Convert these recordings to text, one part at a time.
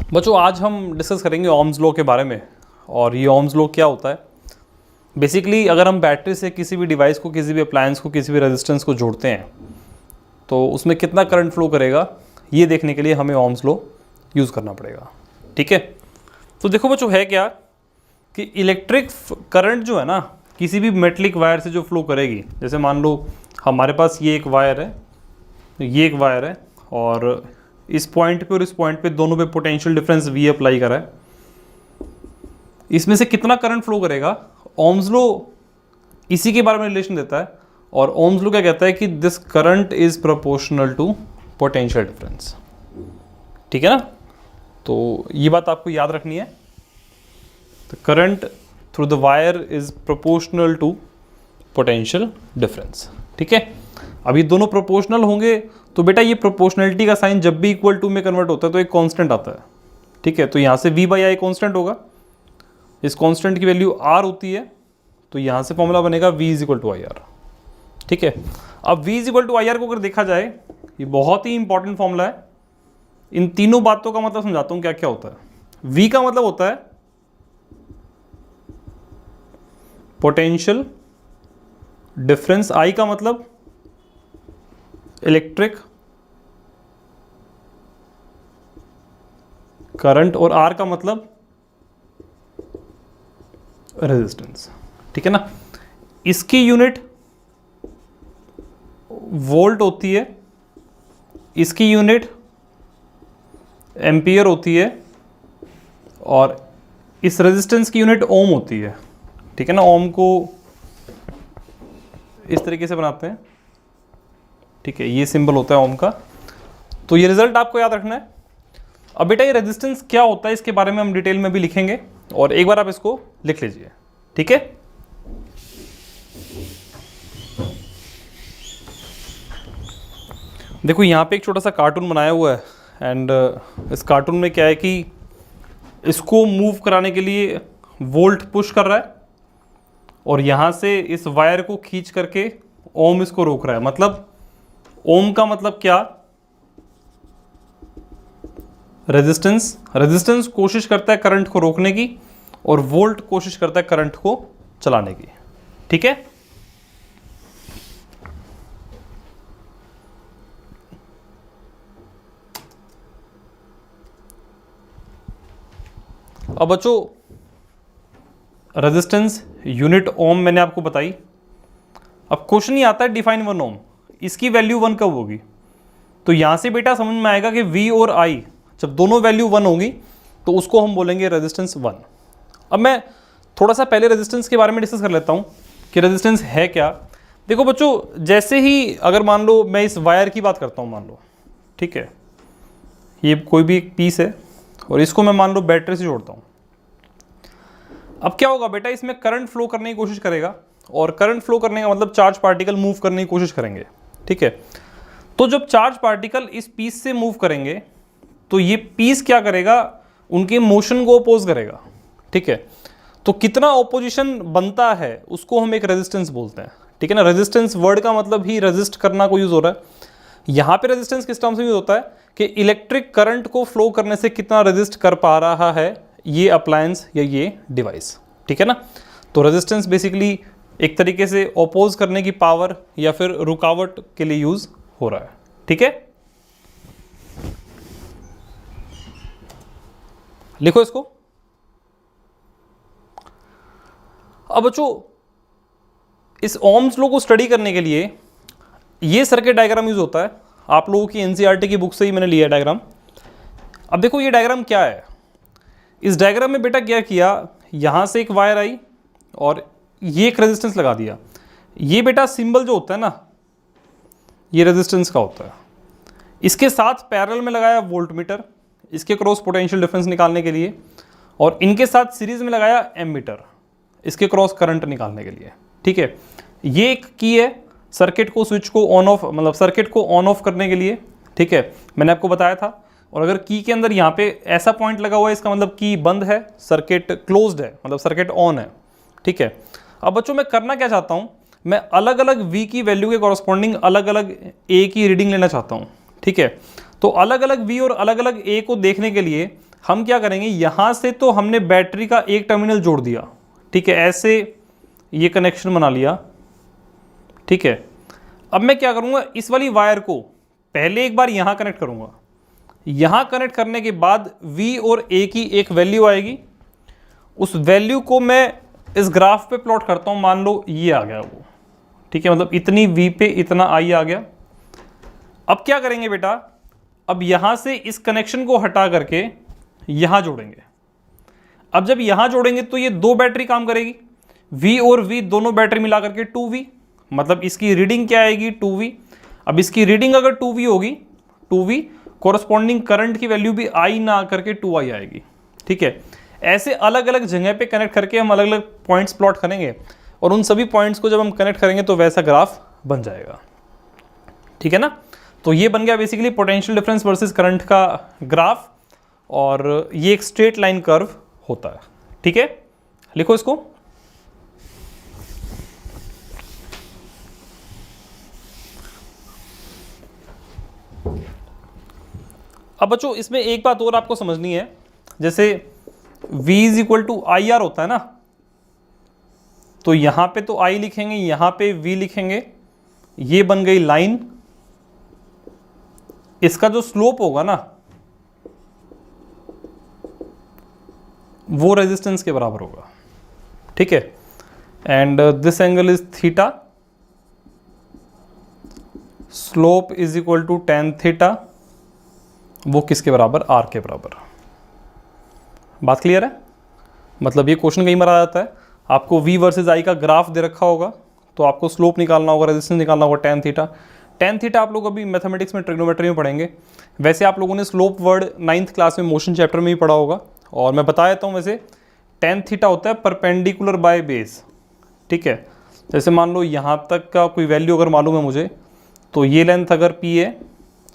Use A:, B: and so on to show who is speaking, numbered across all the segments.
A: बच्चों आज हम डिस्कस करेंगे ओम्स लॉ के बारे में। और ये ओम्स लॉ क्या होता है? बेसिकली अगर हम बैटरी से किसी भी डिवाइस को, किसी भी अप्लायंस को, किसी भी रेजिस्टेंस को जोड़ते हैं तो उसमें कितना करंट फ्लो करेगा, ये देखने के लिए हमें ओम्स लॉ यूज़ करना पड़ेगा। ठीक है, तो देखो बच्चों है क्या कि इलेक्ट्रिक करंट जो है ना, किसी भी मेटलिक वायर से जो फ्लो करेगी, जैसे मान लो हमारे पास ये एक वायर है, ये एक वायर है और इस पॉइंट पे और इस पॉइंट पे दोनों पे पोटेंशियल डिफरेंस V अप्लाई करा है, इसमें से कितना करंट फ्लो करेगा, ओम्स लॉ इसी के बारे में रिलेशन देता है। और ओम्स लॉ क्या कहता है कि this current is proportional to potential difference. ठीक है ना, तो ये बात आपको याद रखनी है। The current through the wire is proportional to potential difference. ठीक है, अब ये दोनों प्रोपोर्शनल होंगे तो बेटा ये प्रोपोर्शनलिटी का साइन जब भी इक्वल टू में कन्वर्ट होता है तो एक कांस्टेंट आता है। ठीक है, तो यहाँ से V/I कांस्टेंट होगा, इस कांस्टेंट की वैल्यू R होती है, तो यहाँ से फॉर्मूला बनेगा V = IR। ठीक है, अब V = IR को अगर देखा जाए, ये बहुत ही इंपॉर्टेंट फॉर्मूला है। इन तीनों बातों का मतलब समझाता हूँ क्या क्या होता है। V का मतलब होता है पोटेंशियल डिफरेंस, I का मतलब इलेक्ट्रिक करंट और R का मतलब रेजिस्टेंस। ठीक है ना, इसकी यूनिट वोल्ट होती है, इसकी यूनिट एम्पियर होती है और इस रेजिस्टेंस की यूनिट ओम होती है। ठीक है ना, ओम को इस तरीके से बनाते हैं। ठीक है, ये सिंबल होता है ओम का। तो ये रिजल्ट आपको याद रखना है। अब बेटा ये रेजिस्टेंस क्या होता है इसके बारे में हम डिटेल में भी लिखेंगे, और एक बार आप इसको लिख लीजिए। ठीक है, देखो यहाँ पे एक छोटा सा कार्टून बनाया हुआ है एंड इस कार्टून में क्या है कि इसको मूव कराने के लिए वोल्ट पुश कर रहा है और यहाँ से इस वायर को खींच करके ओम इसको रोक रहा है। मतलब ओम का मतलब क्या, रेजिस्टेंस। रेजिस्टेंस कोशिश करता है करंट को रोकने की और वोल्ट कोशिश करता है करंट को चलाने की। ठीक है, अब बच्चों रेजिस्टेंस यूनिट ओम मैंने आपको बताई। अब क्वेश्चन ही आता है डिफाइन 1 ओम, इसकी वैल्यू 1 कब होगी? तो यहां से बेटा समझ में आएगा कि V और I जब दोनों वैल्यू 1 होगी तो उसको हम बोलेंगे रेजिस्टेंस 1। अब मैं थोड़ा सा पहले रेजिस्टेंस के बारे में डिस्कस कर लेता हूं कि रेजिस्टेंस है क्या। देखो बच्चों, जैसे ही अगर मान लो मैं इस वायर की बात करता हूं, मान लो, ठीक है, ये कोई भी एक पीस है और इसको मैं मान लो बैटरी से जोड़ता हूं। अब क्या होगा बेटा, इसमें करंट फ्लो करने की कोशिश करेगा और करंट फ्लो करने का मतलब चार्ज पार्टिकल मूव करने की कोशिश करेंगे। ठीक है, तो जब चार्ज पार्टिकल इस पीस से मूव करेंगे तो ये पीस क्या करेगा, उनके मोशन को अपोज करेगा। ठीक है, तो कितना ऑपोजिशन बनता है उसको हम एक रेजिस्टेंस बोलते हैं। ठीक है ना, रेजिस्टेंस वर्ड का मतलब ही रेजिस्ट करना को यूज हो रहा है। यहां पे रेजिस्टेंस किस टर्म से यूज होता है कि इलेक्ट्रिक करंट को फ्लो करने से कितना रेजिस्ट कर पा रहा है ये अप्लायंस या ये डिवाइस। ठीक है ना, तो रेजिस्टेंस बेसिकली एक तरीके से ऑपोज करने की पावर या फिर रुकावट के लिए यूज हो रहा है। ठीक है, लिखो इसको। अब बच्चों इस ओम्स लॉ को स्टडी करने के लिए ये सर्किट डायग्राम यूज होता है। आप लोगों की एनसीईआरटी की बुक से ही मैंने लिया डायग्राम। अब देखो ये डायग्राम क्या है, इस डायग्राम में बेटा क्या किया, यहां से एक वायर आई और ये एक रेजिस्टेंस लगा दिया। ये बेटा सिंबल जो होता है ना, ये रेजिस्टेंस का होता है। इसके साथ पैरेलल में लगाया वोल्टमीटर, इसके क्रॉस पोटेंशियल डिफरेंस निकालने के लिए, और इनके साथ सीरीज में लगाया एमीटर, इसके क्रॉस करंट निकालने के लिए। ठीक है, ये एक की है सर्किट को, स्विच को ऑन ऑफ, मतलब सर्किट को ऑन ऑफ करने के लिए। ठीक है, मैंने आपको बताया था। और अगर की के अंदर यहाँ पे ऐसा पॉइंट लगा हुआ है, इसका मतलब की बंद है, सर्किट क्लोज्ड है, मतलब सर्किट ऑन है। ठीक है, अब बच्चों मैं करना क्या चाहता हूँ, मैं अलग अलग V की वैल्यू के कॉरस्पॉन्डिंग अलग अलग A की रीडिंग लेना चाहता हूँ। ठीक है, तो अलग अलग V और अलग अलग A को देखने के लिए हम क्या करेंगे, यहाँ से तो हमने बैटरी का एक टर्मिनल जोड़ दिया, ठीक है, ऐसे ये कनेक्शन बना लिया, ठीक है। अब मैं क्या करूँगा, इस वाली वायर को पहले एक बार यहाँ कनेक्ट करूँगा, यहाँ कनेक्ट करने के बाद V और A की एक वैल्यू आएगी, उस वैल्यू को मैं इस ग्राफ पे प्लॉट करता हूँ, मान लो ये आ गया वो, ठीक है, मतलब इतनी V पे इतना I आ गया। अब क्या करेंगे बेटा, अब यहाँ से इस कनेक्शन को हटा करके यहाँ जोड़ेंगे। अब जब यहाँ जोड़ेंगे तो ये दो बैटरी काम करेगी, V और V दोनों बैटरी मिला करके 2V, मतलब इसकी रीडिंग क्या आएगी 2V। अब इसकी रीडिंग अगर 2V होगी, 2V कॉरस्पॉन्डिंग करंट की वैल्यू भी I ना करके 2I आएगी, ठीक है। ऐसे अलग अलग जगह पे कनेक्ट करके हम अलग अलग पॉइंट्स प्लॉट करेंगे और उन सभी पॉइंट्स को जब हम कनेक्ट करेंगे तो वैसा ग्राफ बन जाएगा, ठीक है ना। तो ये बन गया basically potential difference versus current का ग्राफ, और ये एक स्ट्रेट लाइन कर्व होता है, ठीक है। लिखो इसको। अब बच्चों इसमें एक बात और आपको समझनी है, जैसे V is equal to I R होता है ना, तो यहां पे तो I लिखेंगे, यहां पे V लिखेंगे, ये बन गई लाइन, इसका जो स्लोप होगा ना वो रेजिस्टेंस के बराबर होगा, ठीक है। And this angle is theta, slope is equal to tan theta, वो किसके बराबर, R के बराबर। बात क्लियर है? मतलब ये क्वेश्चन कई बार आ जाता है, आपको V वर्सेस I का ग्राफ दे रखा होगा तो आपको स्लोप निकालना होगा, रेजिस्टेंस निकालना होगा tan थीटा। tan थीटा आप लोग अभी मैथमेटिक्स में ट्रिग्नोमेट्री में पढ़ेंगे, वैसे आप लोगों ने स्लोप वर्ड 9th क्लास में मोशन चैप्टर में ही पढ़ा होगा, और मैं बता देता हूँ। वैसे tan थीटा होता है परपेंडिकुलर बाय बेस, ठीक है। जैसे मान लो यहाँ तक का कोई वैल्यू अगर मालूम है मुझे, तो ये लेंथ अगर P है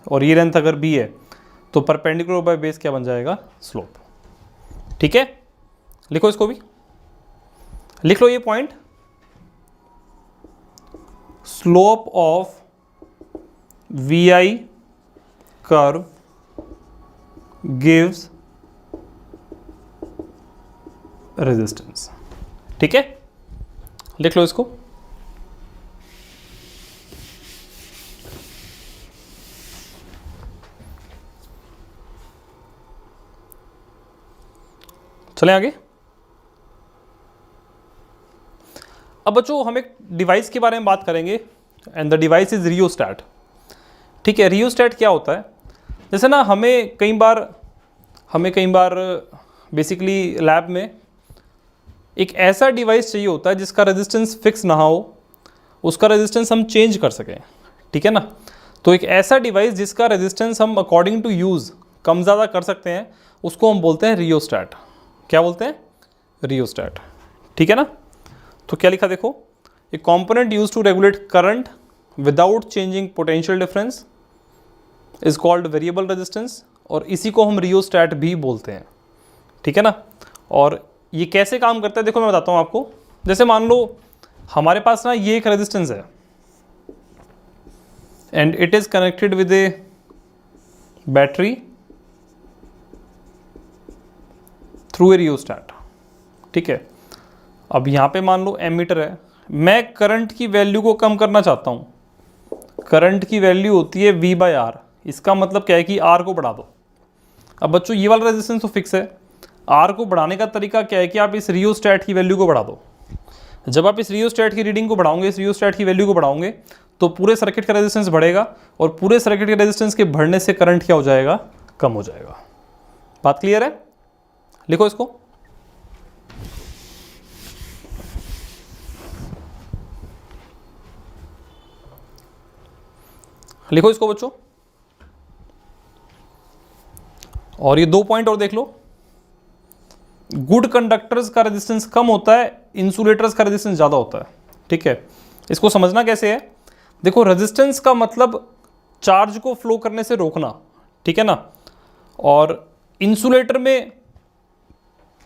A: और ये लेंथ अगर B है, तो परपेंडिकुलर बाय बेस क्या बन जाएगा, स्लोप, ठीक है। लिखो इसको भी, लिख लो ये point, slope of VI curve gives resistance, ठीक है। लिख लो इसको। चलें आगे। अब बच्चों हम एक डिवाइस के बारे में बात करेंगे, and the device is rheostat, ठीक है। रियोस्टैट क्या होता है, जैसे ना हमें कई बार बेसिकली लैब में एक ऐसा डिवाइस चाहिए होता है जिसका रेजिस्टेंस फिक्स ना हो, उसका रेजिस्टेंस हम चेंज कर सकें, ठीक है ना। तो एक ऐसा डिवाइस जिसका रेजिस्टेंस हम अकॉर्डिंग टू यूज़ कम ज़्यादा कर सकते हैं, उसको हम बोलते हैं रियोस्टैट। क्या बोलते हैं, रियोस्टैट, ठीक है ना। तो क्या लिखा देखो, a component use to regulate current without changing potential difference is called variable resistance, और इसी को हम रियोस्टैट भी बोलते हैं, ठीक है ना। और ये कैसे काम करता है देखो मैं बताता हूँ आपको। जैसे मान लो हमारे पास ना ये एक रेजिस्टेंस है and it is connected with A battery through a rheostat, ठीक है। अब यहाँ पे मान लो एमीटर है, मैं करंट की वैल्यू को कम करना चाहता हूँ, करंट की वैल्यू होती है V/R, इसका मतलब क्या है कि R को बढ़ा दो। अब बच्चों ये वाला रेजिस्टेंस तो फिक्स है, R को बढ़ाने का तरीका क्या है कि आप इस रियोस्टैट की वैल्यू को बढ़ा दो। जब आप इस रियोस्टैट की रीडिंग को बढ़ाओगे, इस रियोस्टैट की वैल्यू को बढ़ाओगे, तो पूरे सर्किट का रेजिस्टेंस बढ़ेगा, और पूरे सर्किट के रेजिस्टेंस के बढ़ने से करंट क्या हो जाएगा, कम हो जाएगा। बात क्लियर है? लिखो इसको। लिखो इसको बच्चों। और ये दो पॉइंट और देख लो, गुड कंडक्टर्स का रेजिस्टेंस कम होता है, इंसुलेटर्स का रेजिस्टेंस ज़्यादा होता है, ठीक है। इसको समझना कैसे है, देखो रेजिस्टेंस का मतलब चार्ज को फ्लो करने से रोकना, ठीक है ना। और इंसुलेटर में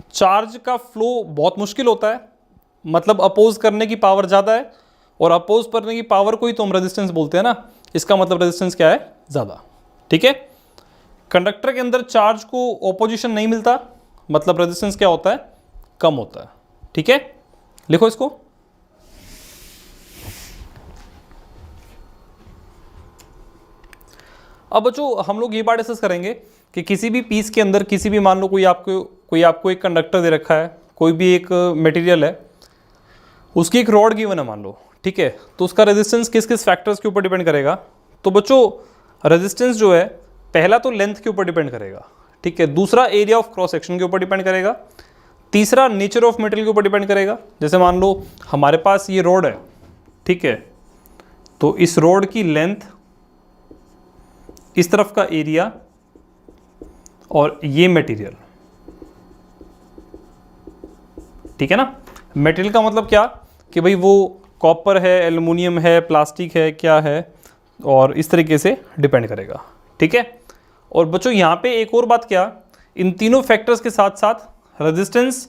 A: चार्ज का फ्लो बहुत मुश्किल होता है, मतलब अपोज करने की पावर ज़्यादा है, और अपोज करने की पावर को ही तो हम रेजिस्टेंस बोलते हैं ना, इसका मतलब रेजिस्टेंस क्या है, ज़्यादा, ठीक है। कंडक्टर के अंदर चार्ज को ओपोजिशन नहीं मिलता, मतलब रेजिस्टेंस क्या होता है, कम होता है। ठीक है, लिखो इसको। अब बच्चों हम लोग ये बात डिस्कस करेंगे कि किसी भी पीस के अंदर किसी भी, मान लो कोई आपको एक कंडक्टर दे रखा है, कोई भी एक मटेरियल है, उसकी एक रॉड गिवन है मान लो, ठीक है, तो उसका रेजिस्टेंस किस किस फैक्टर्स के ऊपर डिपेंड करेगा। तो बच्चों रेजिस्टेंस जो है, पहला तो लेंथ के ऊपर डिपेंड करेगा, ठीक है, दूसरा एरिया ऑफ क्रॉस सेक्शन के ऊपर डिपेंड करेगा, तीसरा नेचर ऑफ मटेरियल के ऊपर डिपेंड करेगा। जैसे मान लो हमारे पास ये रोड है, ठीक है, तो इस रोड की लेंथ, इस तरफ का एरिया और ये मटेरियल, ठीक है ना। मटेरियल का मतलब क्या कि भाई वो कॉपर है, एल्युमिनियम है, प्लास्टिक है, क्या है, और इस तरीके से डिपेंड करेगा, ठीक है। और बच्चों यहाँ पे एक और बात क्या, इन तीनों फैक्टर्स के साथ साथ रेजिस्टेंस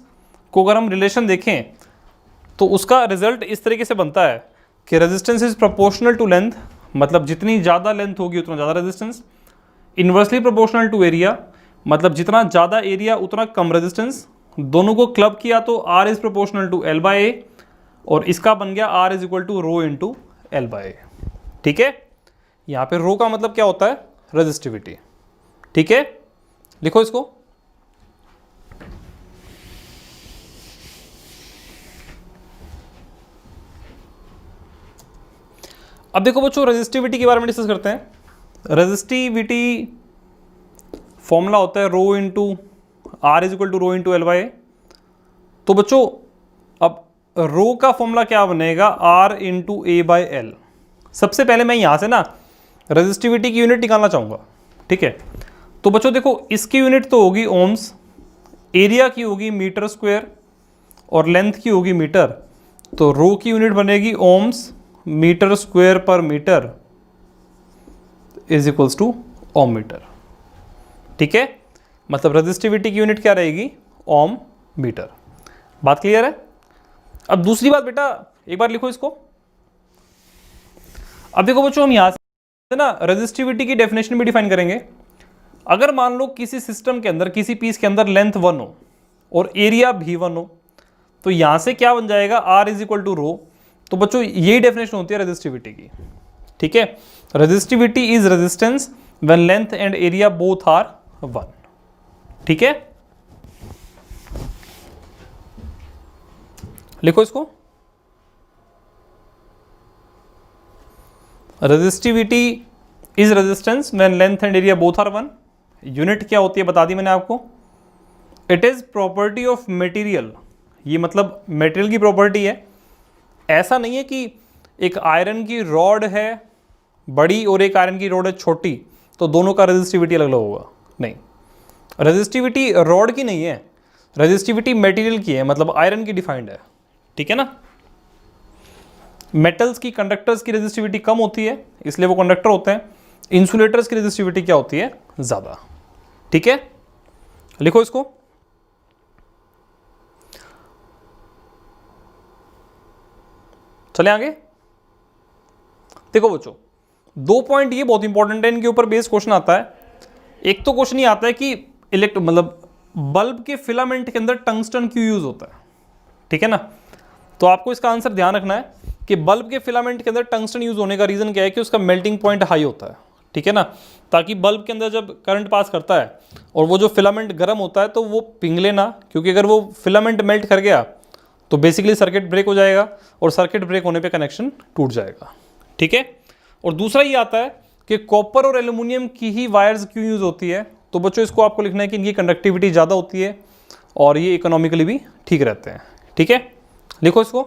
A: को अगर हम रिलेशन देखें तो उसका रिजल्ट इस तरीके से बनता है कि resistance is proportional to length, मतलब जितनी ज़्यादा लेंथ होगी उतना ज़्यादा resistance, inversely proportional to area, मतलब जितना ज़्यादा एरिया उतना कम रेजिस्टेंस। दोनों को क्लब किया तो R is proportional to L by a, और इसका बन गया R is equal to rho into L by a, ठीक है। यहाँ पे रो का मतलब क्या होता है, रेजिस्टिविटी, ठीक है, लिखो इसको। अब देखो बच्चों रेजिस्टिविटी के बारे में डिस्कस करते हैं। रेजिस्टिविटी फॉर्मूला होता है rho into R is equal to rho into L by A. तो बच्चों अब रो का फॉर्मूला क्या बनेगा, R into A by L. सबसे पहले मैं यहां से ना रेजिस्टिविटी की यूनिट निकालना चाहूंगा, ठीक है। तो बच्चों देखो इसकी यूनिट तो होगी ओम्स, एरिया की होगी मीटर स्क्वायर और लेंथ की होगी मीटर। तो रो की यूनिट बनेगी ओम्स मीटर स्क्वायर पर metre is equals to ohm metre, ठीक है। मतलब रेजिस्टिविटी की यूनिट क्या रहेगी, ओम मीटर। बात क्लियर है। अब दूसरी बात बेटा एक बार लिखो इसको। अब देखो बच्चों हम यहां से ना रेजिस्टिविटी की डेफिनेशन भी डिफाइन करेंगे। अगर मान लो किसी सिस्टम के अंदर, किसी पीस के अंदर लेंथ 1 हो और एरिया भी 1 हो, तो यहां से क्या बन जाएगा, आर इज इक्वल टू रो। तो बच्चों यही डेफिनेशन होती है रेजिस्टिविटी की, ठीक है। Resistivity is resistance when length and area both are 1, ठीक है। लिखो इसको। Resistivity is resistance when length and area both are 1। Unit क्या होती है बता दी मैंने आपको, it is property of material. ये मतलब मटेरियल की प्रॉपर्टी है। ऐसा नहीं है कि एक आयरन की रॉड है बड़ी और एक आयरन की रॉड है छोटी तो दोनों का रेजिस्टिविटी अलग अलग होगा, नहीं। रेजिस्टिविटी रॉड की नहीं है, रेजिस्टिविटी मटेरियल की है, मतलब आयरन की डिफाइंड है, ठीक है ना। मेटल्स की, कंडक्टर्स की रेजिस्टिविटी कम होती है इसलिए वो कंडक्टर होते हैं। इंसुलेटर्स की रेजिस्टिविटी क्या होती है, ज्यादा, ठीक है। लिखो इसको। चले आगे। देखो बच्चों 2 पॉइंट ये बहुत इंपॉर्टेंट है, इनके ऊपर बेस क्वेश्चन आता है। एक तो क्वेश्चन ये आता है कि मतलब बल्ब के फिलामेंट के अंदर टंगस्टन क्यों यूज होता है, ठीक है ना। तो आपको इसका आंसर ध्यान रखना है कि बल्ब के फिलामेंट के अंदर टंगस्टन यूज होने का रीजन क्या है कि उसका मेल्टिंग पॉइंट हाई होता है, ठीक है ना। ताकि बल्ब के अंदर जब करंट पास करता है और वो जो फिलामेंट गर्म होता है तो वो पिघले ना, क्योंकि अगर वो फिलामेंट मेल्ट कर गया तो बेसिकली सर्किट ब्रेक हो जाएगा और सर्किट ब्रेक होने पे कनेक्शन टूट जाएगा, ठीक है। और दूसरा ये आता है कि कॉपर और एल्युमिनियम की ही वायर्स क्यों यूज होती है। तो बच्चों इसको आपको लिखना है कि इनकी कंडक्टिविटी ज़्यादा होती है और ये इकोनॉमिकली भी ठीक रहते हैं, ठीक है। लिखो इसको।